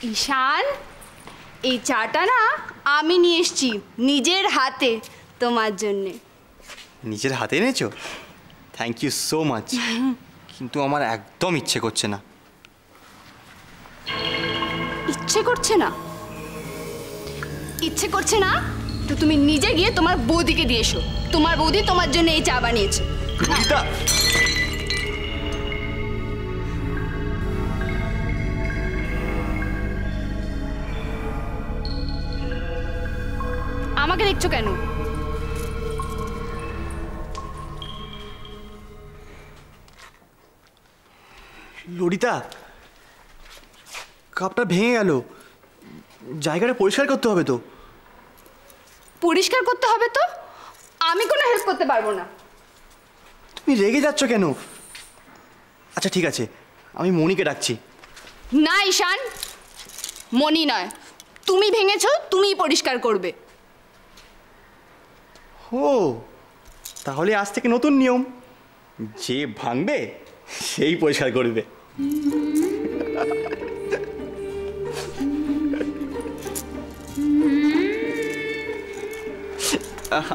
ঈশান, এই চাটা না আমি নিয়ে এসেছি নিজের হাতে তোমার জন্যে। নিজের হাতে এনেছো? Thank you so much. কিন্তু আমার একদম ইচ্ছে করছে না। ইচ্ছে করছে না? ইচ্ছে করছে না তো তুমি নিজে গিয়ে তোমার বৌদিকে দিয়ে এসো। তোমার বৌদি তোমার জন্য এই চা বানিয়েছে। আমাকে দেখছো কেন? ললিতা, কাপটা ভেঙে গেল, জায়গাটা পরিষ্কার করতে হবে তো। পরিষ্কার করতে হবে তো? আমি কোনো হেল্প করতে পারবো না। তুমি রেগে যাচ্ছ কেন? আচ্ছা ঠিক আছে, আমি মনিকে ডাকছি। না ঈশান, মনি নয়, তুমি ভেঙেছো, তুমিই পরিষ্কার করবে। ও, তাহলে আজ থেকে নতুন নিয়ম, যে ভাঙবে সেই পরিষ্কার করবে।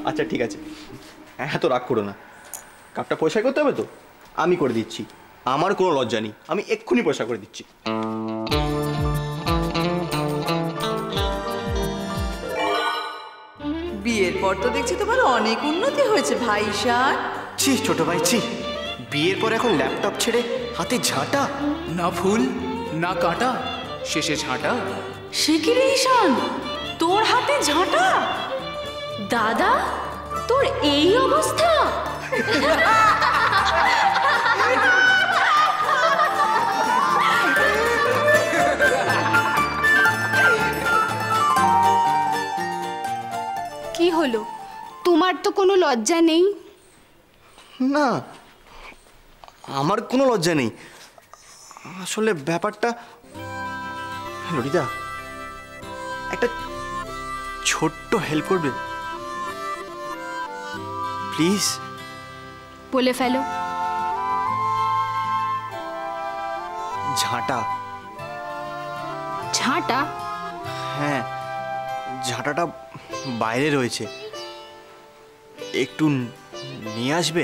আচ্ছা ঠিক আছে, এত রাগ করো না। কাপটা পয়সা করতে হবে তো, আমি করে দিচ্ছি। আমার কোনো লজ্জা নেই, আমি এক্ষুনি পয়সা করে দিচ্ছি। বিয়ের পর তো দেখছি তোমার অনেক উন্নতি হয়েছে ভাই ঈশান। ছি ছোট ভাই, ছি। বিয়ের পর এখন ল্যাপটপ ছেড়ে হাতে ঝাঁটা। না ফুল না কাঁটা, শেষে ঝাঁটা। সে কি রে ঈশান, তোর হাতে ঝাঁটা? দাদা, তোর এই অবস্থা? কি হলো, তোমার তো কোনো লজ্জা নেই? না, আমার কোনো লজ্জা নেই। আসলে ব্যাপারটা, ললিতা, একটা ছোট্ট হেল্প করবে প্লিজ? বলে ফেলো। ঝাঁটা। ঝাঁটা? হ্যাঁ, ঝাঁটাটা বাইরে রয়েছে, একটু নিয়ে আসবে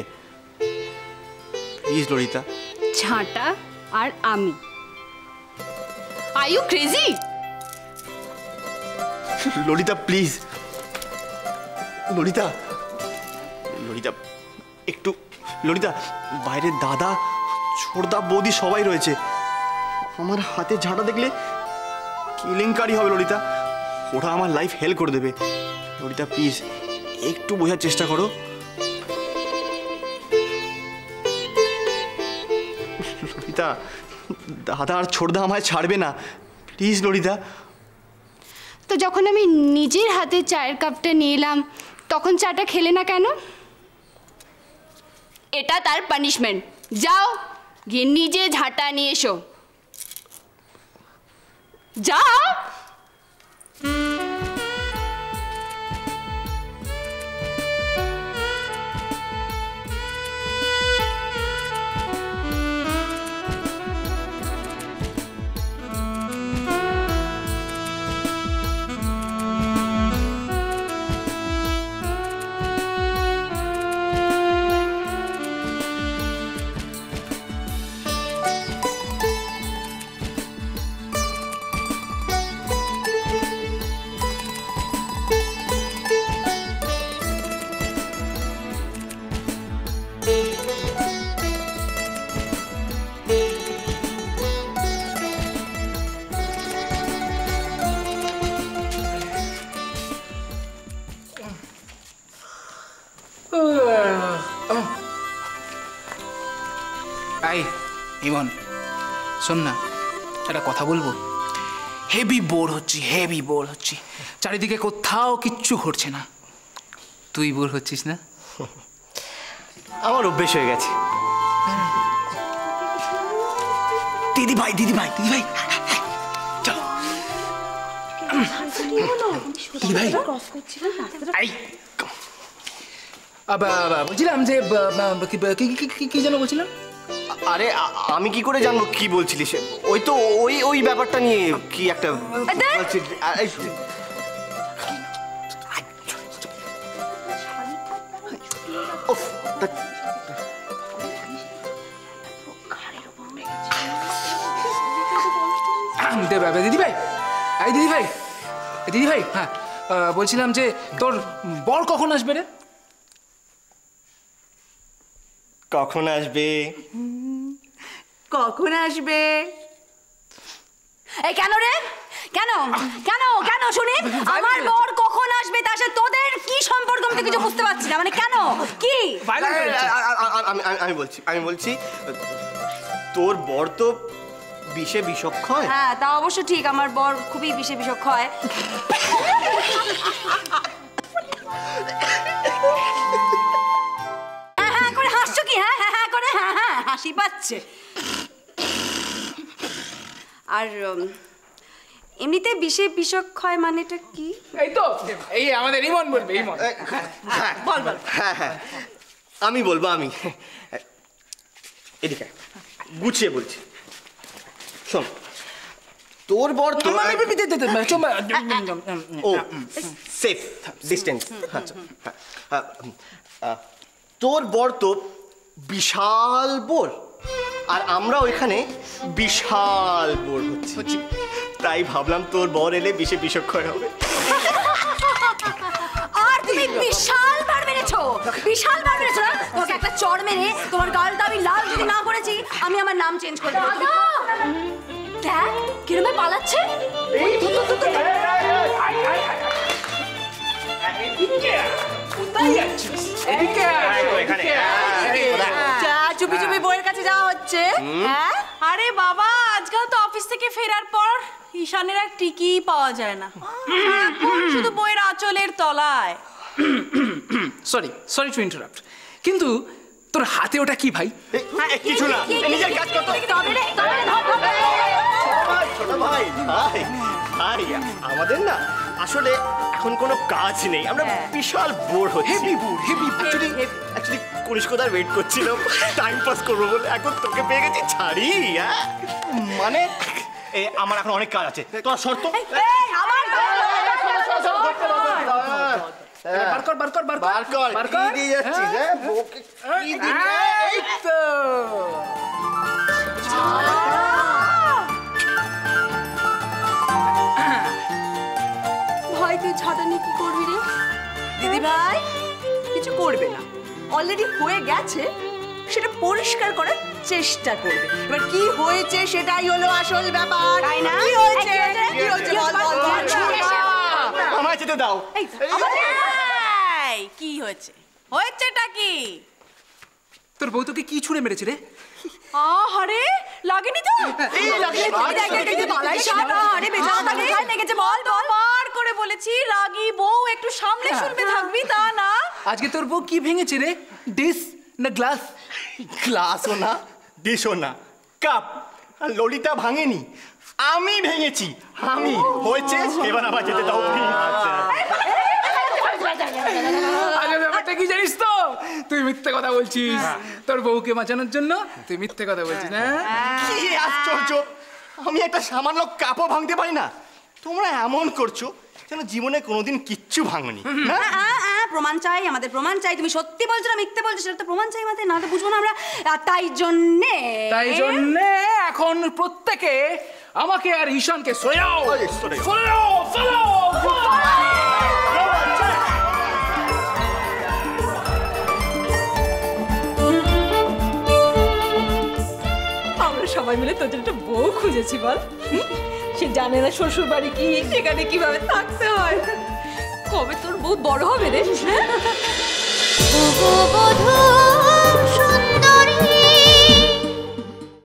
প্লিজ ললিতা? ঝাঁটা আর আমি? Are you crazy? Lalita please, Lalita, Lalita একটু, ললিতা, বাইরে দাদা, ছোটদা, বৌদি সবাই রয়েছে। আমার হাতে ঝাঁটা দেখলে কেলেঙ্কারি হবে ললিতা, ওরা আমার লাইফ হেল করে দেবে। ললিতা প্লিজ একটু বোঝার চেষ্টা করো। ললিতা, দাদা আর ছোটদা আমায় ছাড়বে না, প্লিজ ললিতা। তো যখন আমি নিজের হাতে চায়ের কাপটা নিয়ে এলাম, তখন চাটা খেলে না কেন? এটা তার পানিশমেন্ট। যাও গিয়ে নিজে ঝাঁটা নিয়ে এসো, যাও। এই ইমন, শোন না, একটা কথা বলবো। হেভি বোর হচ্ছি, চারিদিকে কোথাও কিচ্ছু ঘটছে না। তুই বোর হচ্ছিস না? আমার অভ্যেস হয়ে গেছে। দিদি ভাই চলো। দিদি ভাই, বলছিলাম যে কি যেন বলছিলাম। আরে আমি কি করে জানবো কি বলছিলিস? ওই তো ওই ব্যাপারটা নিয়ে কি একটা দিদি ভাই, এই দিদি ভাই, দিদি ভাই, হ্যাঁ বলছিলাম যে তোর বর কখন আসবে রে? কখন আসবে? কখন আসবে? এই কেন রে? কেন কেন কেন শুনি? আমার বর কখন আসবে তার সাথে তোদের কি সম্পর্ক আমি তো কিছু বুঝতে পারছি না। মানে কেন কি? আমি বলছি তোর বর তো বিষে বিষক্ষয়। হ্যাঁ তা অবশ্য ঠিক, আমার বর খুবই বিষে বিষক্ষয়। হ্যাঁ করে হাসছো কি? হ্যাঁ হ্যাঁ করে হ্যাঁ হ্যাঁ হাসি পাচ্ছে। আর এমনিতে বিষে বিষক্ষয় মানেটা কি? এই তো এই আমাদের ইমন বলবে। ইমন বল বল। হ্যাঁ হ্যাঁ আমি বলবো। আমি এদিকে গুছিয়ে বলছি, শোন। তোর বর তো ও সেফ ডিস্টেন্স। তোর বর তো বিশাল বোর, আর আমরা ওইখানে বিশাল বোর হচ্ছি। তাই ভাবলাম তোর বর এলে বিষে বিষক্ষয় হবে। আর তুমি বিশাল বার মেরেছো, বিশাল বার মেরেছো না? তোমাকে একটা চড় মেরে তোমার গালটা আমি লাল যদি না করেছি আমি আমার নাম চেঞ্জ করে দেবো। দেখ কিরমে পালাচ্ছে। চুপি চুপি বইয়ের কাছে যাওয়া হচ্ছে। হ্যাঁ আরে বাবা, আজকাল তো অফিস থেকে ফেরার পর ঈশানের আর টিকি পাওয়া যায় না, শুধু বইয়ের আঁচলের তলায়। সরি টু ইন্টারাপ্ট, কিন্তু তোর হাতে ওটা কি ভাই? কিছু না, নিজের কাজ করতে। ছোট ভাই ভাই ভাই আমাদের না আসলে এখন কোনো কাজ নেই, আমরা বিশাল বোর হচ্ছি। অ্যাকচুয়ালি কনিষ্কদার ওয়েট করছিলাম টাইম পাস করবো বলে, এখন তোকে পেয়ে গেছি ছাড়ি। হ্যাঁ মানে আমার এখন অনেক কাজ আছে। তোর শর্ত ভাই তুই ছাটা নিয়ে কি করবি রে? দিদি ভাই কিছু করবে না, অলরেডি হয়ে গেছে, সেটা পরিষ্কার করার চেষ্টা করবে। এবার কি হয়েছে সেটাই হলো আসল ব্যাপার। তাই না? কি হয়েছে? কি হয়েছে বল বল বল। আমায় যেতে দাও। কি হয়েছে? হয়েছেটা কি? তোর বউ তোকে কি ছুঁড়ে মেরেছে রে? আরে লাগেনি তো? বার করে বলেছি রাগী বউ একটু সামলে শুনবে থাকবি, তা না। আজকে তোর বউ কি ভেঙেছে রে? ডিস না গ্লাস? গ্লাসও না, ডিশও না, কাপ। আর ললিতা ভাঙেনি, আমি ভেঙেছি। আমি হয়েছে, এবার আবার যেতে দাও। আরে ব্যাপারটা কি জানিস তো? তুই মিথ্যে কথা বলছিস। তোর বউকে বাঁচানোর জন্য তুই মিথ্যে কথা বলছিস না? কি আশ্চর্য, আমি একটা সামান্য কাপও ভাঙতে পারি না। তোমরা এমন করছো যেন জীবনে কোনোদিন কিচ্ছু ভাঙনি। প্রমাণ চাই, আমাদের প্রমাণ চাই। তুমি সত্যি বলছো না মিথ্যে বলছো সেটা তো প্রমাণ চাই আমাদের, না তো বুঝবো না আমরা। তাই জন্যে এখন প্রত্যেকে আমাকে আর ঈশানকে সরাও। আমরা সবাই মিলে তোর জন্য একটা বউ খুঁজেছি বল। সে জানে না শ্বশুর বাড়ি কি, সেখানে কিভাবে থাকতে হয়। কবে তোর বউ বড় হবে রে?